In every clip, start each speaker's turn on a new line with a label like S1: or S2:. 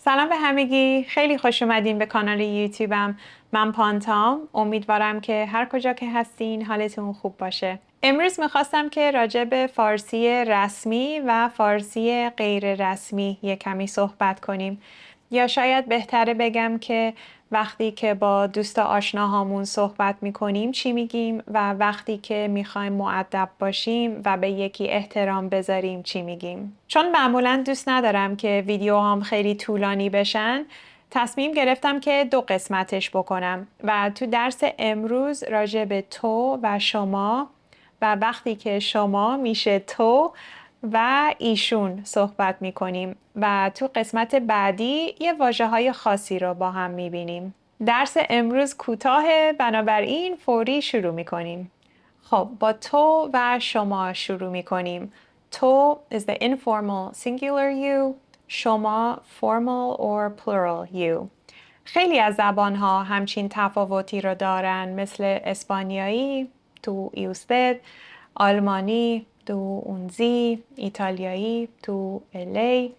S1: سلام به همگی، خیلی خوش اومدین به کانال یوتیوبم. من پانتام. امیدوارم که هر کجا که هستین حالتون خوب باشه. امروز میخواستم که راجع به فارسی رسمی و فارسی غیر رسمی یک کمی صحبت کنیم، یا شاید بهتره بگم که وقتی که با دوست آشناهامون صحبت میکنیم چی میگیم و وقتی که میخوایم مؤدب باشیم و به یکی احترام بذاریم چی میگیم. چون معمولا دوست ندارم که ویدیوهام خیلی طولانی بشن، تصمیم گرفتم که 2 قسمتش بکنم و تو درس امروز راجع به تو و شما و وقتی که شما میشه تو و ایشون صحبت میکنیم و تو قسمت بعدی یه واژه‌های خاصی رو با هم میبینیم. درس امروز کوتاهه، بنابراین فوری شروع میکنیم. خب با تو و شما شروع میکنیم. تو is the informal singular you، شما formal or plural you. خیلی از زبانها همچین تفاوتی رو دارن، مثل اسپانیایی تو usted، آلمانی تو اونزی، ایتالیایی تو الی،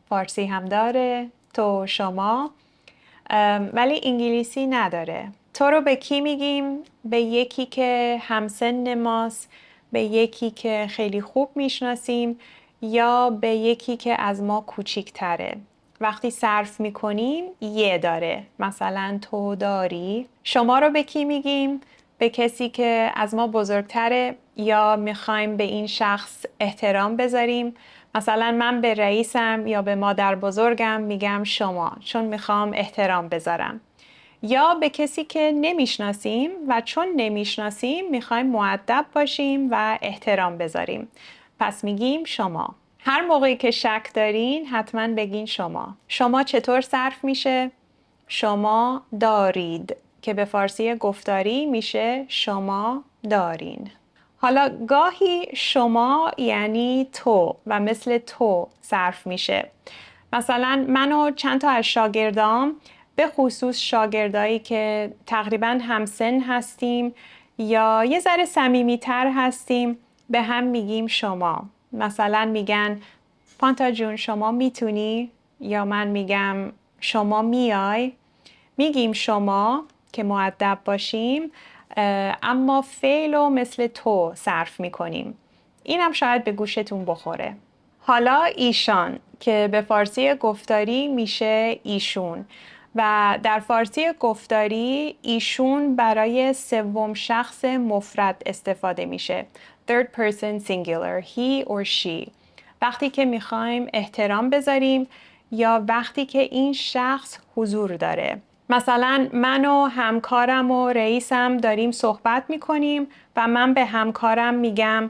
S1: فارسی هم داره تو شما، ولی انگلیسی نداره. تو رو به کی میگیم؟ به یکی که همسن ماست، به یکی که خیلی خوب میشناسیم یا به یکی که از ما کوچیک‌تره. وقتی صرف میکنیم یه داره، مثلا تو داری. شما رو به کی میگیم؟ به کسی که از ما بزرگتره یا میخوایم به این شخص احترام بذاریم. مثلا من به رئیسم یا به مادر بزرگم میگم شما، چون میخوام احترام بذارم. یا به کسی که نمیشناسیم و چون نمیشناسیم میخوایم مؤدب باشیم و احترام بذاریم، پس میگیم شما. هر موقعی که شک دارین حتما بگین شما. شما چطور صرف میشه؟ شما دارید، که به فارسی گفتاری میشه شما دارین. حالا گاهی شما یعنی تو و مثل تو صرف میشه. مثلا من و چند تا از شاگردام، به خصوص شاگردایی که تقریبا همسن هستیم یا یه ذره صمیمیتر هستیم، به هم میگیم شما. مثلا میگن پانتا جون شما میتونی، یا من میگم شما میای. میگیم شما که مؤدب باشیم، اما فعل و مثل تو صرف میکنیم. اینم شاید به گوشتون بخوره. حالا ایشان که به فارسی گفتاری میشه ایشون و در فارسی گفتاری ایشون برای سوم شخص مفرد استفاده میشه. Third person singular، he or she. وقتی که میخوایم احترام بذاریم یا وقتی که این شخص حضور داره. مثلا من و همکارم و رئیسم داریم صحبت میکنیم و من به همکارم میگم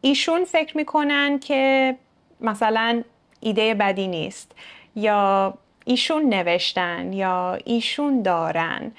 S1: ایشون فکر میکنن که مثلا ایده بدی نیست، یا ایشون نوشتن، یا ایشون دارن.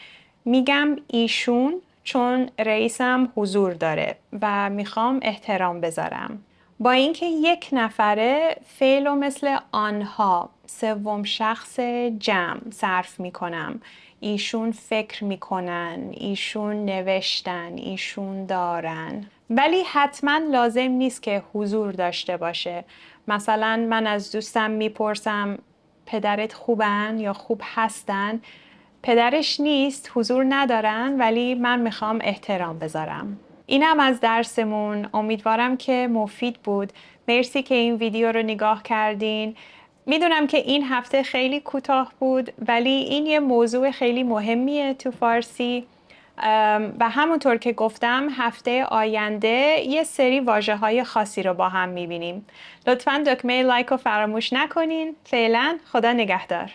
S1: میگم ایشون چون رئیسم حضور داره و میخوام احترام بذارم. با اینکه یک نفره، فعل و مثل آنها سوم شخص جمع صرف میکنم. ایشون فکر میکنن، ایشون نوشتن، ایشون دارن. ولی حتما لازم نیست که حضور داشته باشه. مثلا من از دوستم میپرسم پدرت خوبن یا خوب هستن؟ پدرش نیست، حضور ندارن، ولی من میخوام احترام بذارم. اینم از درسمون. امیدوارم که مفید بود. مرسی که این ویدیو رو نگاه کردین. میدونم که این هفته خیلی کوتاه بود، ولی این یه موضوع خیلی مهمیه تو فارسی و همونطور که گفتم هفته آینده یه سری واژه‌های خاصی رو با هم میبینیم. لطفاً دکمه لایک رو فراموش نکنین. فعلا خدا نگهدار.